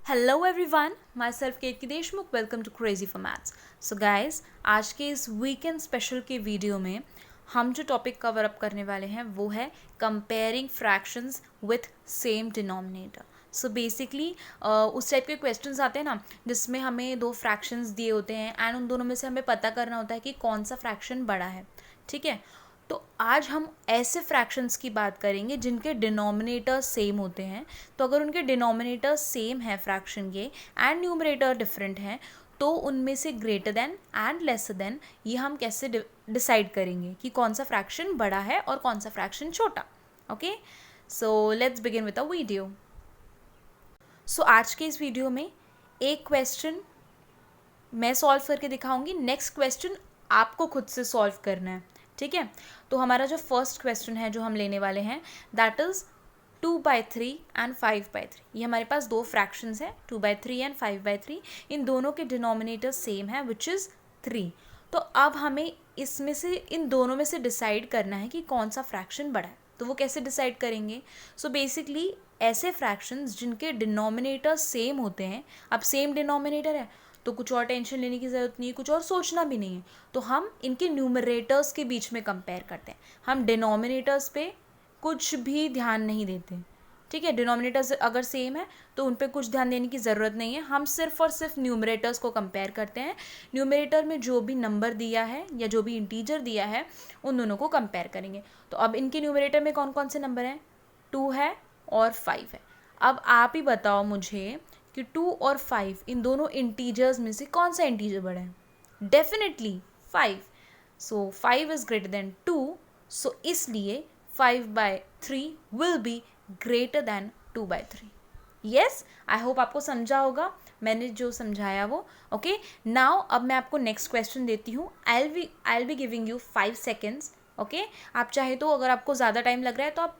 Hello everyone, myself Ketaki Deshmukh. Welcome to crazy for maths. So guys, आज के इस weekend special के video में हम जो टॉपिक कवर अप करने वाले हैं वो है comparing fractions with same denominator. So basically उस टाइप के क्वेश्चंस आते हैं ना, जिसमें हमें दो फ्रैक्शंस दिए होते हैं एंड उन दोनों में से हमें पता करना होता है कि कौन सा फ्रैक्शन बड़ा है। ठीक है, तो आज हम ऐसे फ्रैक्शंस की बात करेंगे जिनके डिनोमिनेटर सेम होते हैं। तो अगर उनके डिनोमिनेटर सेम है फ्रैक्शन के एंड न्यूमरेटर डिफरेंट हैं, तो उनमें से greater than and lesser than ये हम कैसे डिसाइड करेंगे कि कौन सा फ्रैक्शन बड़ा है और कौन सा फ्रैक्शन छोटा। Okay, so let's begin with a video. So आज के इस वीडियो में एक क्वेश्चन मैं सॉल्व करके दिखाऊंगी, नेक्स्ट क्वेश्चन आपको खुद से सॉल्व करना है। ठीक है, तो हमारा जो फर्स्ट क्वेश्चन है जो हम लेने वाले हैं दैट इज़ 2/3 एंड 5/3। ये हमारे पास दो फ्रैक्शंस हैं, 2/3 एंड 5/3। इन दोनों के डिनोमिनेटर सेम है विच इज़ 3। तो अब हमें इसमें से इन दोनों में से डिसाइड करना है कि कौन सा फ्रैक्शन बड़ा है। तो वो कैसे डिसाइड करेंगे? सो बेसिकली ऐसे फ्रैक्शंस जिनके डिनोमिनेटर सेम होते हैं, अब सेम डिनोमिनेटर है तो कुछ और टेंशन लेने की ज़रूरत नहीं है, कुछ और सोचना भी नहीं है। तो हम इनके न्यूमरेटर्स के बीच में कंपेयर करते हैं, हम डिनोमिनेटर्स पे कुछ भी ध्यान नहीं देते। ठीक है, डिनोमिनेटर्स अगर सेम है तो उन पे कुछ ध्यान देने की ज़रूरत नहीं है, हम सिर्फ और सिर्फ न्यूमरेटर्स को कंपेयर करते हैं। न्यूमरेटर में जो भी नंबर दिया है या जो भी इंटीजर दिया है उन दोनों को कंपेयर करेंगे। तो अब इनके न्यूमरेटर में कौन कौन से नंबर हैं? 2 है और 5 है। अब आप ही बताओ मुझे कि 2 और 5 इन दोनों इंटीजर्स में से कौन सा इंटीजर बड़ा है? Definitely 5। So 5 is greater than 2, सो इसलिए 5/3 will be greater than 2/3। Yes, I hope आपको समझा होगा मैंने जो समझाया वो। ओके, नाउ अब मैं आपको नेक्स्ट क्वेश्चन देती हूँ। I will be giving you 5 seconds. Okay, आप चाहे तो अगर आपको ज़्यादा टाइम लग रहा है तो आप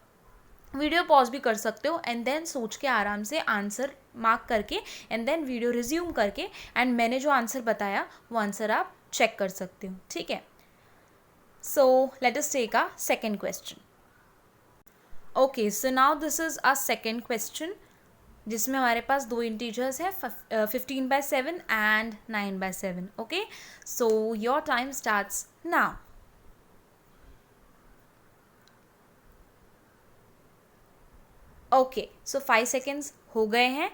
वीडियो पॉज भी कर सकते हो एंड देन सोच के आराम से आंसर मार्क करके एंड देन वीडियो रिज्यूम करके एंड मैंने जो आंसर बताया वो आंसर आप चेक कर सकते हो। ठीक है, so let us take a second question. Okay, so now this is a second question जिसमें हमारे पास दो इंटीजर्स है, 15/7 and 9/7। Okay, so your time starts now. Okay, so 5 seconds हो गए हैं।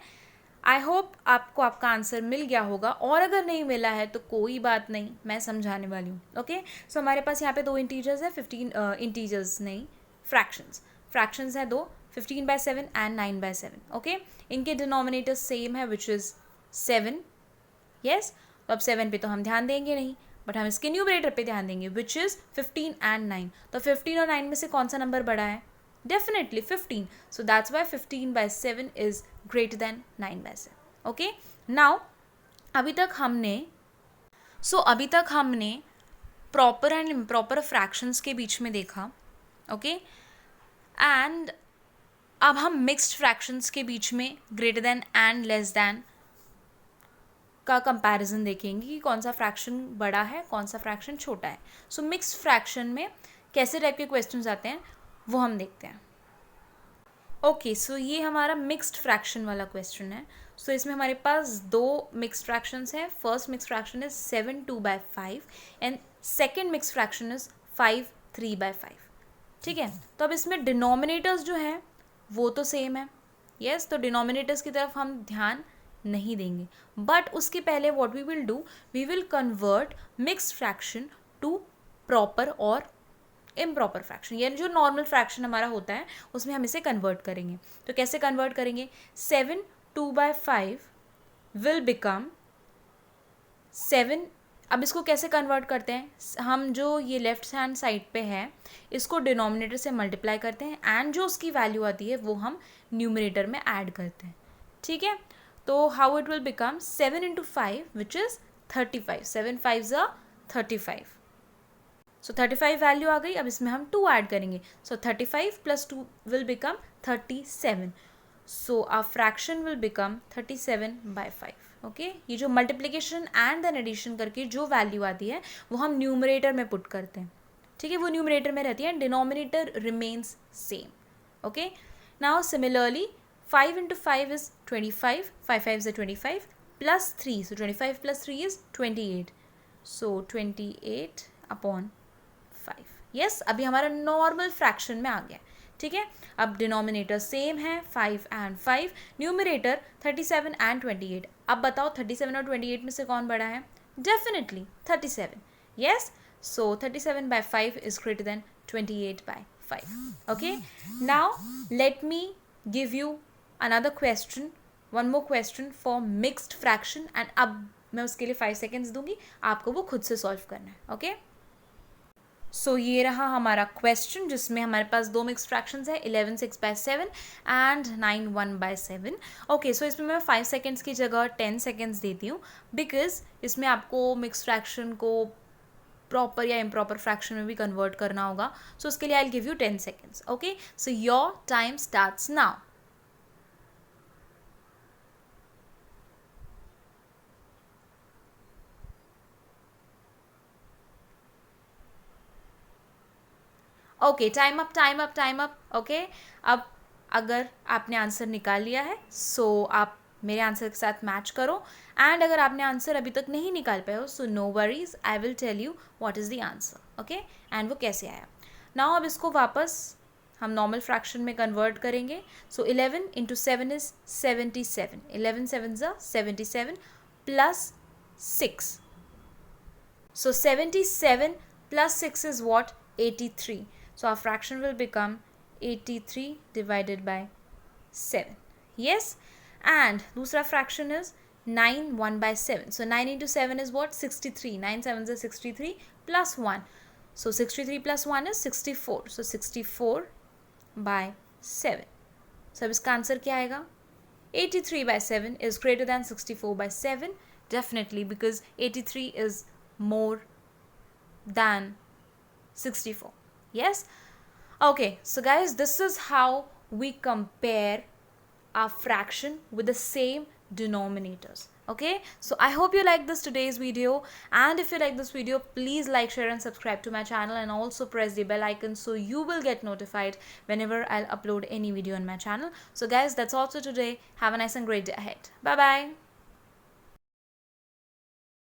आई होप आपको आपका आंसर मिल गया होगा, और अगर नहीं मिला है तो कोई बात नहीं, मैं समझाने वाली हूँ। ओके, सो हमारे पास यहाँ पे दो इंटीजर्स है, 15 इंटीजर्स नहीं, फ्रैक्शंस है दो, 15/7 एंड 9/7। ओके, इनके डिनोमिनेटर सेम है विच इज़ 7। यस, तो अब 7 पे तो हम ध्यान देंगे नहीं, बट हम इसके न्यूमरेटर पे ध्यान देंगे विच इज़ 15 एंड 9। तो 15 और 9 में से कौन सा नंबर बड़ा है? Definitely 15. So that's why 15/7 is greater than 9/7. Okay. Now अभी तक हमने प्रॉपर एंड इम्प्रॉपर फ्रैक्शंस के बीच में देखा। ओके, एंड अब हम मिक्स्ड फ्रैक्शंस के बीच में greater than and less than का कंपैरिजन देखेंगे कि कौन सा फ्रैक्शन बड़ा है, कौन सा फ्रैक्शन छोटा है। सो मिक्स्ड फ्रैक्शन में कैसे टाइप के क्वेश्चंस आते हैं वो हम देखते हैं। ओके, सो ये हमारा मिक्स्ड फ्रैक्शन वाला क्वेश्चन है। सो इसमें हमारे पास दो मिक्स्ड फ्रैक्शंस हैं। First mixed fraction is 7 2/5 and second mixed fraction is 5 3/5। ठीक है, तो अब इसमें डिनोमिनेटर्स जो हैं वो तो सेम है। यस, तो डिनोमिनेटर्स की तरफ हम ध्यान नहीं देंगे, बट उसके पहले what we will do, we will convert mixed fraction to proper और इम्प्रॉपर फ्रैक्शन, यानी जो नॉर्मल फ्रैक्शन हमारा होता है उसमें हम इसे कन्वर्ट करेंगे। तो कैसे कन्वर्ट करेंगे? 7 2/5 विल बिकम 7। अब इसको कैसे कन्वर्ट करते हैं? हम जो ये लेफ्ट हैंड साइड पे है इसको डिनोमिनेटर से मल्टीप्लाई करते हैं एंड जो उसकी वैल्यू आती है वो हम न्यूमरेटर में ऐड करते हैं। ठीक है, तो how it will become 7 × 5 which is 35। 7 5 ज़ा 35। सो 35 वैल्यू आ गई। अब इसमें हम 2 ऐड करेंगे, so 35 + 2 will become 37। So a fraction will become 37/5। Okay, ये जो मल्टीप्लिकेशन एंड देन एडिशन करके जो वैल्यू आती है वो हम न्यूमरेटर में पुट करते हैं। ठीक है, वो न्यूमरेटर में रहती है, denominator remains same. Okay, now similarly 5 into 5 is 25, 5 5s are 25, plus 3, so 25 plus 3 is 28, so 28 upon 5. yes, अभी हमारा नॉर्मल फ्रैक्शन में आ गया. ठीक है, अब डिनोमिनेटर सेम है 5 एंड 5, न्यूमरेटर 37 एंड 28. अब बताओ 37 और 28 में से कौन बड़ा है? Definitely 37. yes, so 37 by 5 is greater than 28 by 5. okay, now let me give you another question, one more question for mixed fraction, and अब मैं उसके लिए 5 seconds दूंगी, आपको वो खुद से सॉल्व करना है. ओके, सो ये रहा हमारा क्वेश्चन जिसमें हमारे पास दो मिक्स फ्रैक्शंस है, 11 6 by 7 एंड 9 1 by 7. ओके, सो इसमें मैं 5 सेकेंड्स की जगह 10 सेकेंड्स देती हूँ, बिकॉज इसमें आपको मिक्स फ्रैक्शन को प्रॉपर या इम्प्रॉपर फ्रैक्शन में भी कन्वर्ट करना होगा. सो उसके लिए I will give you 10 seconds. Okay, so your time starts now. Okay, time up time up time up. Okay, अब अगर आपने आंसर निकाल लिया है सो आप मेरे आंसर के साथ मैच करो, एंड अगर आपने आंसर अभी तक नहीं निकाल पाए हो so no worries, I will tell you what is the answer. Okay, and वो कैसे आया. नाउ अब इसको वापस हम नॉर्मल फ्रैक्शन में कन्वर्ट करेंगे. सो 11 into 7 is 77, 11 7s are 77 plus 6. So 77 plus 6 is what? 83. So our fraction will become 83 divided by 7. Yes? And दूसरा fraction is 9 1 by 7. So 9 into 7 is what? 63. 9 7s are 63 plus 1. So 63 plus 1 is 64. So 64 by 7. So अब इसका answer क्या आएगा? 83 by 7 is greater than 64 by 7. Definitely, because 83 is more than 64. yes, okay, so guys, this is how we compare our fraction with the same denominators. Okay, so I hope you like this today's video, and if you like this video, please like, share and subscribe to my channel, and also press the bell icon so you will get notified whenever I'll upload any video on my channel. So guys, that's all for today. Have a nice and great day ahead. Bye bye.